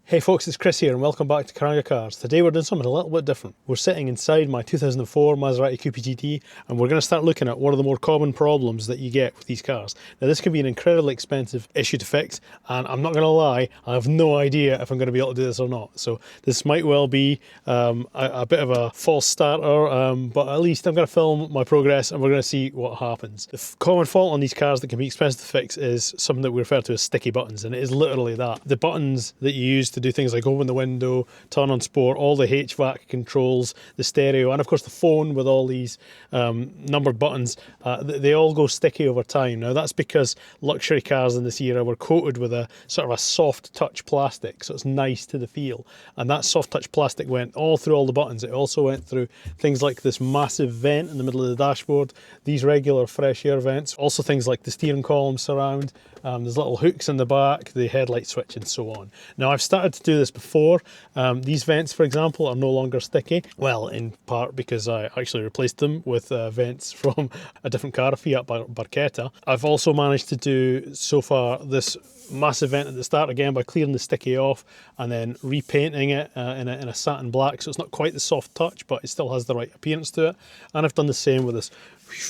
Hey folks, it's Chris here and welcome back to Karanga Cars. Today we're doing something a little bit different. We're sitting inside my 2004 Maserati Coupe GT and we're going to start looking at one of the more common problems that you get with these cars. Now this can be an incredibly expensive issue to fix, and I'm not going to lie, I have no idea if I'm going to be able to do this or not. So this might well be a bit of a false starter, but at least I'm going to film my progress and we're going to see what happens. The common fault on these cars that can be expensive to fix is something that we refer to as sticky buttons, and it is literally that. The buttons that you use to do things like open the window, turn on sport, all the HVAC controls, the stereo, and of course the phone with all these numbered buttons, they all go sticky over time. Now that's because luxury cars in this era were coated with a sort of a soft touch plastic, so it's nice to the feel. And that soft touch plastic went all through all the buttons. It also went through things like this massive vent in the middle of the dashboard, these regular fresh air vents, also things like the steering column surround, there's little hooks in the back, the headlight switch and so on. Now I've started to do this before. These vents, for example, are no longer sticky. Well, in part because I actually replaced them with vents from a different car, a Fiat Barchetta. I've also managed to do so far this massive vent at the start again by clearing the sticky off and then repainting it in a satin black, so it's not quite the soft touch but it still has the right appearance to it. And I've done the same with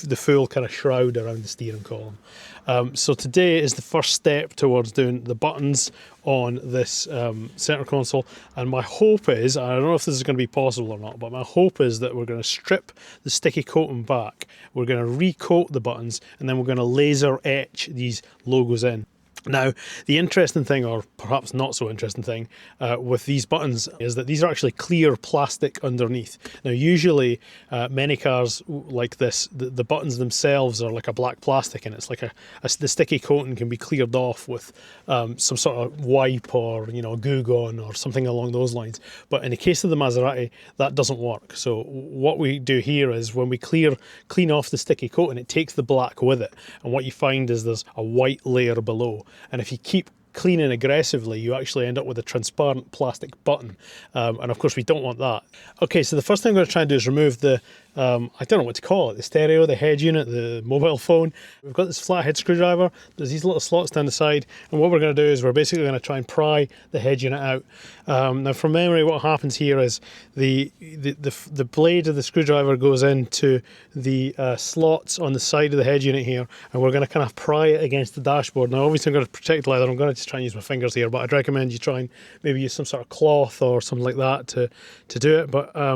the full kind of shroud around the steering column. So today is the first step towards doing the buttons on this center console, and my hope is, I don't know if this is going to be possible or not, but my hope is that we're going to strip the sticky coating back, we're going to recoat the buttons, and then we're going to laser etch these logos in. Now, the interesting thing, or perhaps not so interesting thing, with these buttons is that these are actually clear plastic underneath. Now, usually many cars like this, the buttons themselves are like a black plastic, and it's like the sticky coating can be cleared off with some sort of wipe or, Goo Gone or something along those lines. But in the case of the Maserati, that doesn't work. So what we do here is when we clean off the sticky coating, it takes the black with it, and what you find is there's a white layer below. And if you keep cleaning aggressively, you actually end up with a transparent plastic button. And of course, we don't want that. Okay, so the first thing I'm going to try and do is remove the, I don't know what to call it, the stereo, the head unit, the mobile phone. We've got this flathead screwdriver. There's these little slots down the side. And what we're going to do is we're basically going to try and pry the head unit out. Now, from memory, what happens here is the blade of the screwdriver goes into the slots on the side of the head unit here, and we're going to kind of pry it against the dashboard. Now, obviously, I'm going to protect leather. I'm going to just try and use my fingers here, but I'd recommend you try and maybe use some sort of cloth or something like that to do it. But I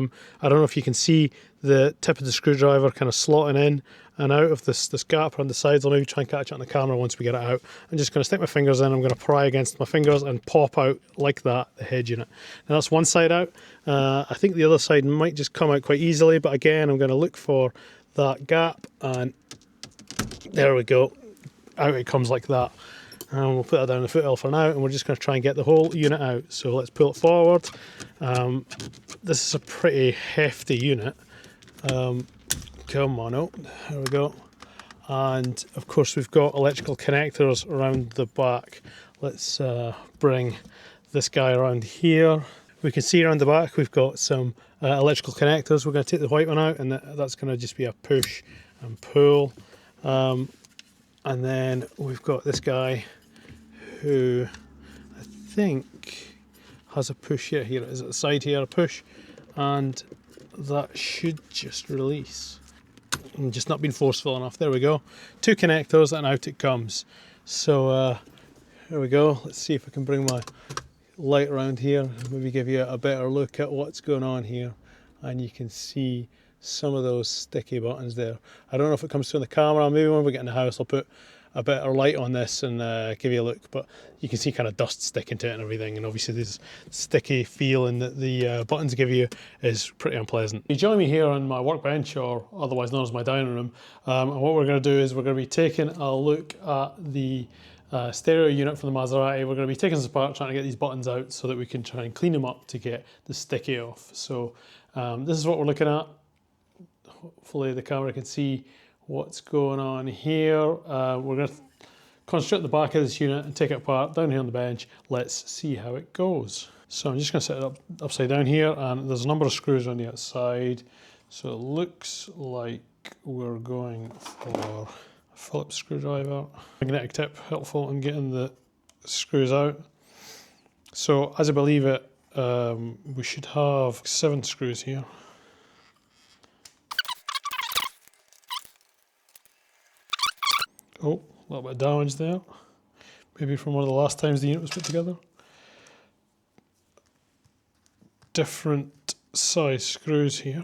don't know if you can see the tip of the screwdriver kind of slotting in and out of this gap around the sides. I'll maybe try and catch it on the camera once we get it out. I'm just going to stick my fingers in, I'm going to pry against my fingers and pop out like that the head unit. Now that's one side out. I think the other side might just come out quite easily, but again I'm going to look for that gap, and there we go, out it comes like that. And we'll put that down the footrail for now, and we're just going to try and get the whole unit out. So let's pull it forward. This is a pretty hefty unit. Come on out, there we go. And of course we've got electrical connectors around the back. Let's bring this guy around here. We can see around the back we've got some electrical connectors. We're going to take the white one out, and that's going to just be a push and pull. And then we've got this guy who I think has a push here. Here it is at the side here, a push, and that should just release. I'm just not being forceful enough. There we go. Two connectors and out it comes. So here we go. Let's see if I can bring my light around here, maybe give you a better look at what's going on here. And you can see some of those sticky buttons there. I don't know if it comes through the camera. Maybe when we get in the house I'll put a better light on this and give you a look, but you can see kind of dust sticking to it and everything, and obviously this sticky feeling that the buttons give you is pretty unpleasant. You join me here on my workbench, or otherwise known as my dining room, and what we're going to do is we're going to be taking a look at the stereo unit from the Maserati. We're going to be taking this apart, trying to get these buttons out so that we can try and clean them up to get the sticky off. So this is what we're looking at. Hopefully the camera can see what's going on here. We're going to concentrate the back of this unit and take it apart down here on the bench. Let's see how it goes. So I'm just going to set it up upside down here, and there's a number of screws on the outside. So it looks like we're going for a Phillips screwdriver. Magnetic tip helpful in getting the screws out. So as I believe it, we should have 7 screws here. Oh, a little bit of damage there. Maybe from one of the last times the unit was put together. Different size screws here.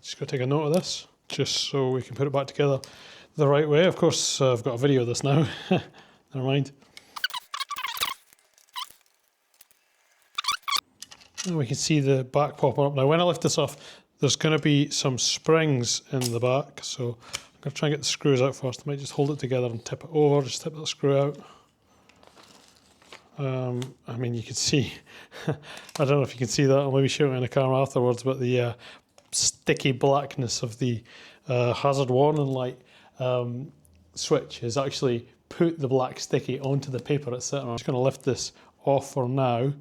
Just got to take a note of this, just so we can put it back together the right way. Of course, I've got a video of this now. Never mind. And we can see the back popping up. Now, when I lift this off, there's going to be some springs in the back, so I'm going to try and get the screws out first. I might just hold it together and tip it over, just tip that screw out. I mean, you can see, I don't know if you can see that, I'll maybe show it in the camera afterwards, but the sticky blackness of the hazard warning light switch has actually put the black sticky onto the paper it's sitting on. I'm just going to lift this off for now,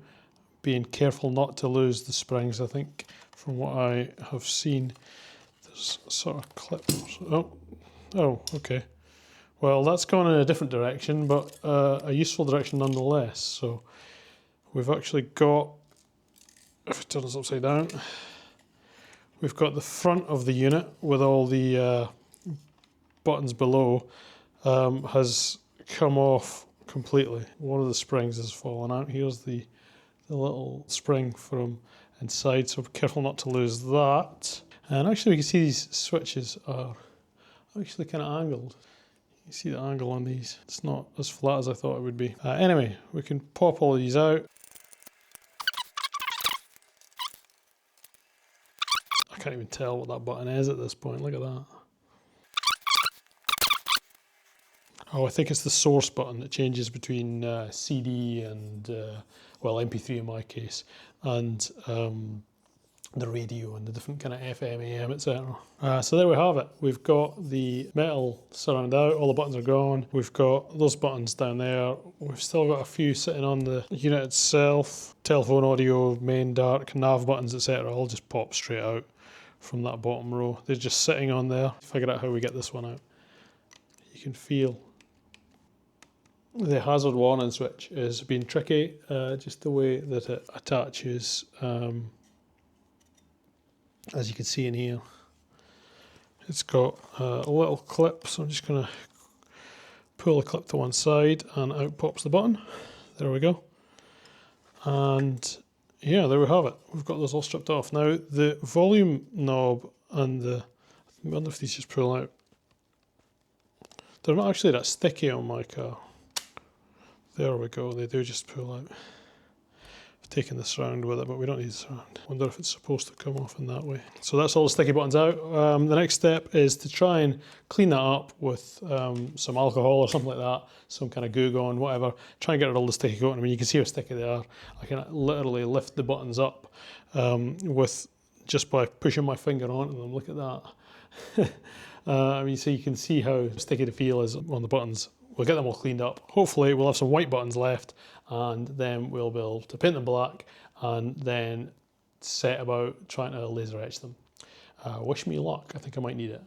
being careful not to lose the springs. I think from what I have seen, there's sort of clips. Oh, okay. Well, that's gone in a different direction, but a useful direction nonetheless. So we've actually got, if I turn this upside down, we've got the front of the unit with all the buttons below has come off completely. One of the springs has fallen out. Here's the little spring from inside, so be careful not to lose that. And actually we can see these switches are actually kind of angled. You see the angle on these. It's not as flat as I thought it would be. Anyway, we can pop all of these out. I can't even tell what that button is at this point. Look at that. Oh, I think it's the source button that changes between CD and, well, MP3 in my case, and the radio and the different kind of FM, AM, etc. So there we have it. We've got the metal surrounded out, all the buttons are gone. We've got those buttons down there. We've still got a few sitting on the unit itself. Telephone, audio, main, dark, nav buttons, etc. all just pop straight out from that bottom row. They're just sitting on there. Figure out how we get this one out. You can feel the hazard warning switch is being tricky, just the way that it attaches. As you can see in here, it's got a little clip, so I'm just going to pull the clip to one side and out pops the button. There we go. And yeah, there we have it. We've got those all stripped off. Now the volume knob and I wonder if these just pull out. They're not actually that sticky on my car. There we go, they do just pull out. I've taken this round with it, but we don't need this round. Wonder if it's supposed to come off in that way. So that's all the sticky buttons out. The next step is to try and clean that up with some alcohol or something like that, some kind of Goo Gone, whatever. Try and get rid of all the sticky coating. I mean, you can see how sticky they are. I can literally lift the buttons up with just by pushing my finger onto them. Look at that. I mean, so you can see how sticky the feel is on the buttons. We'll get them all cleaned up. Hopefully we'll have some white buttons left, and then we'll be able to paint them black and then set about trying to laser etch them. Wish me luck. I think I might need it.